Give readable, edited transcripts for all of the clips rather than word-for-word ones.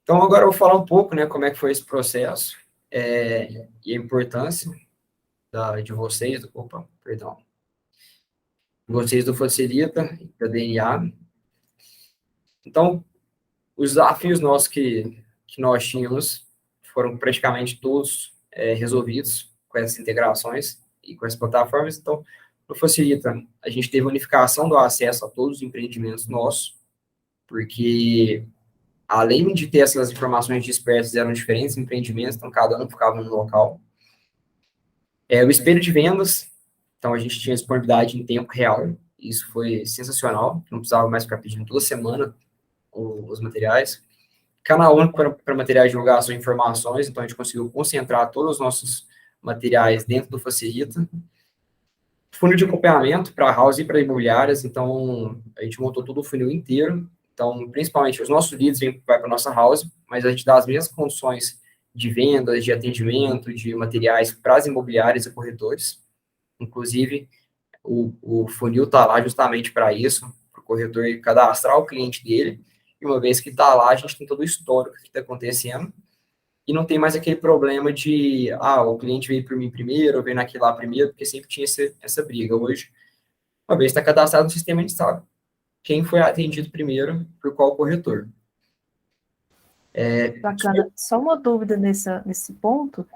Então, agora eu vou falar um pouco, né, como é que foi esse processo e a importância de vocês, de vocês do Facilita, da DNA. Então, os desafios nossos que nós tínhamos foram praticamente todos resolvidos com essas integrações e com essas plataformas. Então, no Facilita, a gente teve unificação do acesso a todos os empreendimentos nossos, porque além de ter essas informações dispersas, eram diferentes empreendimentos, então cada um ficava no local. O espelho de vendas, então a gente tinha disponibilidade em tempo real, isso foi sensacional, não precisava mais ficar pedindo toda semana os materiais. Canal único para materiais de divulgação e informações, então a gente conseguiu concentrar todos os nossos materiais dentro do Facilita. Funil de acompanhamento para house e para imobiliárias, então a gente montou todo o funil inteiro. Então, principalmente, os nossos leads vão para a nossa house, mas a gente dá as mesmas condições de vendas, de atendimento, de materiais para as imobiliárias e corretores. Inclusive, o funil está lá justamente para isso, para o corretor cadastrar o cliente dele, e uma vez que está lá, a gente tem todo o histórico que está acontecendo, e não tem mais aquele problema de, o cliente veio por mim primeiro, ou veio naquele lá primeiro, porque sempre tinha essa briga. Hoje, uma vez está cadastrado no sistema, a gente sabe quem foi atendido primeiro por qual corretor. Bacana. Só uma dúvida nesse ponto.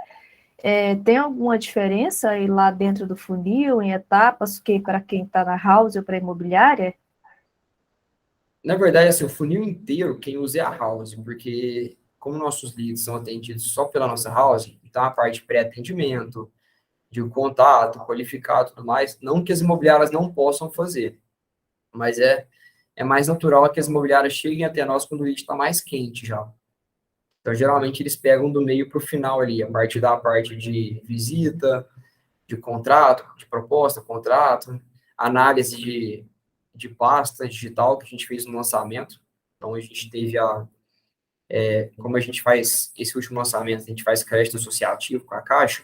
Tem alguma diferença aí lá dentro do funil, em etapas, que para quem está na house ou para a imobiliária? Na verdade, assim, o funil inteiro, quem usa é a house, porque como nossos leads são atendidos só pela nossa house, então a parte pré-atendimento, de contato, qualificado e tudo mais, não que as imobiliárias não possam fazer, mas é mais natural que as imobiliárias cheguem até nós quando o lead está mais quente já. Então, geralmente, eles pegam do meio para o final ali, a partir da parte de visita, de contrato, de proposta, contrato, análise de pasta digital que a gente fez no lançamento. Então, a gente teve como a gente faz esse último lançamento, a gente faz crédito associativo com a Caixa,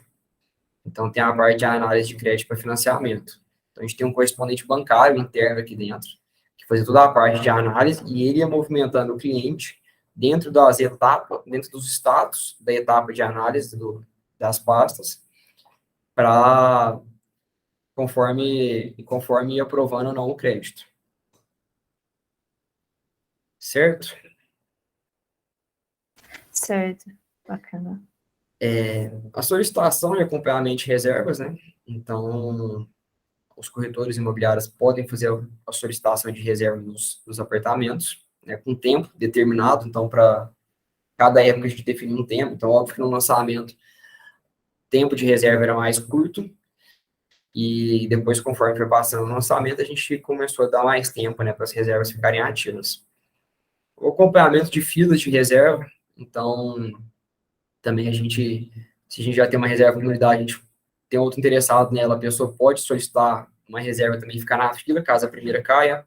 então tem a parte de análise de crédito para financiamento. Então, a gente tem um correspondente bancário interno aqui dentro, que faz toda a parte de análise, e ele ia movimentando o cliente dentro das etapas, dentro dos status da etapa de análise das pastas, para conforme ia aprovando ou não o crédito. Certo? Certo, bacana. A solicitação e acompanhamento de reservas, né? Então, os corretores imobiliários podem fazer a solicitação de reserva nos apartamentos, né, com tempo determinado, então, para cada época a gente define um tempo, então, óbvio que no lançamento, o tempo de reserva era mais curto, e depois, conforme foi passando o lançamento, a gente começou a dar mais tempo, né, para as reservas ficarem ativas. O acompanhamento de filas de reserva, então, também se a gente já tem uma reserva de unidade, a gente tem outro interessado nela, a pessoa pode solicitar uma reserva também, ficar na fila, caso a primeira caia.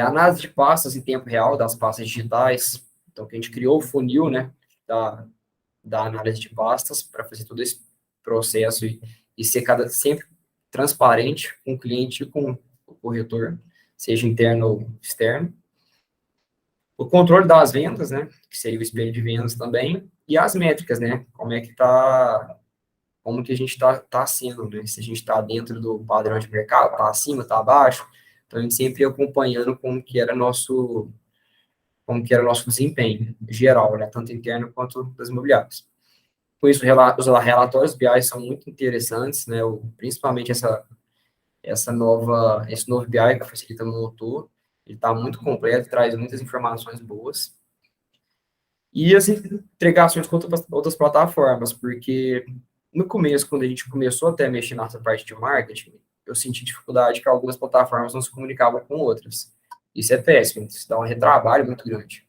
Análise de pastas em tempo real, das pastas digitais, então, que a gente criou o funil, né, da análise de pastas, para fazer todo esse processo e ser sempre transparente com o cliente e com o corretor, seja interno ou externo. O controle das vendas, né, que seria o espelho de vendas também, e as métricas, né, como que a gente está sendo, né, se a gente está dentro do padrão de mercado, está acima, está abaixo, então a gente sempre ia acompanhando como que era nosso desempenho geral, né, tanto interno quanto das imobiliárias. Com isso, os relatórios BI são muito interessantes, né, principalmente esse novo BI que a Facilita montou, ele está muito completo, traz muitas informações boas. E as integrações com outras plataformas, porque no começo, quando a gente começou até a mexer nessa parte de marketing, eu senti dificuldade que algumas plataformas não se comunicavam com outras. Isso é péssimo, isso dá um retrabalho muito grande.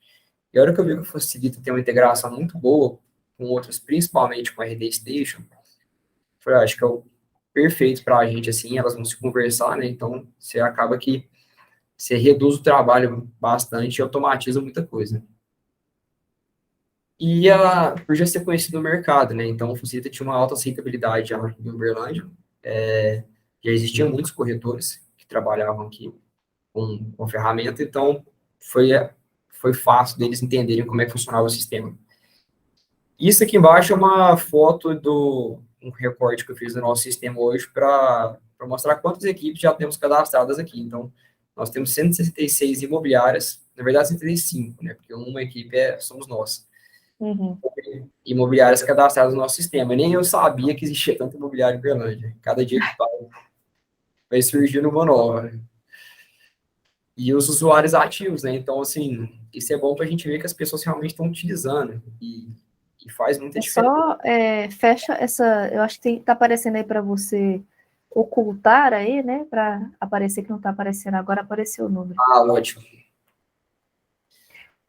E a hora que eu vi que o Facilita tem uma integração muito boa com outras, principalmente com a RD Station, falei, acho que é o perfeito para a gente, assim, elas vão se conversar, né? Então, você acaba que você reduz o trabalho bastante e automatiza muita coisa. E por já ser conhecido no mercado, né? Então, o Facilita tinha uma alta aceitabilidade já em Uberlândia. Já existiam muitos corretores que trabalhavam aqui com ferramenta, então foi foi fácil deles entenderem como é que funcionava o sistema. Isso aqui embaixo é uma foto um recorte que eu fiz do nosso sistema hoje para mostrar quantas equipes já temos cadastradas aqui. Então, nós temos 166 imobiliárias, na verdade 165, né? Porque uma equipe somos nós. Uhum. Imobiliárias cadastradas no nosso sistema. Nem eu sabia que existia tanto imobiliário em Berlândia. Cada dia que vai surgindo uma nova. E os usuários ativos, né? Então, assim, isso é bom para a gente ver que as pessoas realmente estão utilizando. E faz muita diferença. Só fecha essa. Eu acho que tá aparecendo aí para você ocultar aí, né? Para aparecer que não está aparecendo agora, apareceu o número. Ah, ótimo.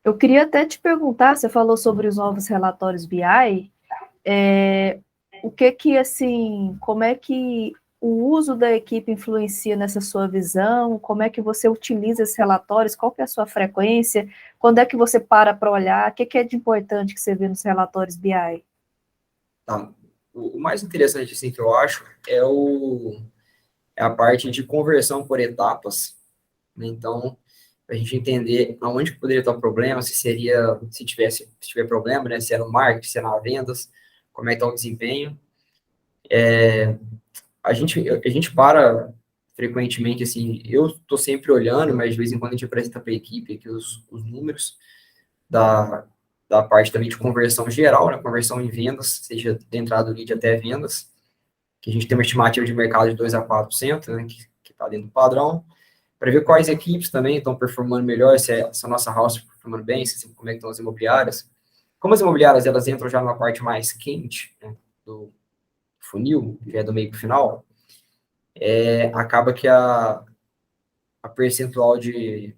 Eu queria até te perguntar, você falou sobre os novos relatórios BI, o que assim, como é que o uso da equipe influencia nessa sua visão? Como é que você utiliza esses relatórios? Qual que é a sua frequência? Quando é que você para olhar? O que é de importante que você vê nos relatórios BI? Tá. O mais interessante, assim, que eu acho é a parte de conversão por etapas, né? Então, a gente entender aonde que poderia estar o problema, se tiver problema, né? Se é no marketing, se é nas vendas, como é que está o desempenho. A gente para frequentemente, assim, eu estou sempre olhando, mas de vez em quando a gente apresenta para a equipe aqui os números da, da parte também de conversão geral, né? Conversão em vendas, seja de entrada do lead até vendas, que a gente tem uma estimativa de mercado de 2 a 4%, né? Que está dentro do padrão, para ver quais equipes também estão performando melhor, se a nossa house está performando bem, como é que estão as imobiliárias. Como as imobiliárias, elas entram já numa parte mais quente, né, do funil, que é do meio para o final, acaba que a percentual de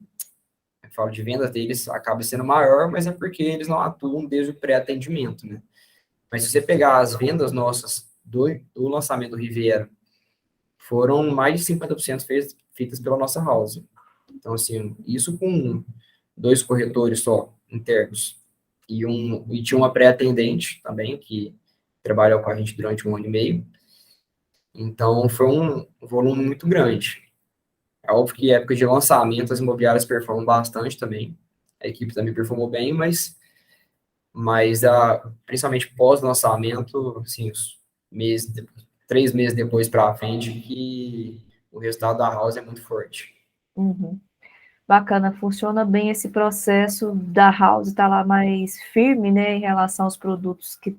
vendas deles acaba sendo maior, mas é porque eles não atuam desde o pré-atendimento, né? Mas se você pegar as vendas nossas do lançamento do Riviera, foram mais de 50% feitas pela nossa house. Então, assim, isso com 2 corretores só, internos, e tinha uma pré-atendente também, que trabalhou com a gente durante 1 ano e meio. Então, foi um volume muito grande. É óbvio que em época de lançamento, as imobiliárias performam bastante também. A equipe também performou bem, mas principalmente pós-lançamento, assim, 3 meses depois para frente, que o resultado da house é muito forte. Uhum. Bacana, funciona bem esse processo da house, está lá mais firme, né, em relação aos produtos que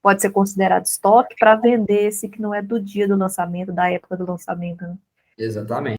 pode ser considerado estoque, para vender esse que não é do dia do lançamento, da época do lançamento, né? Exatamente.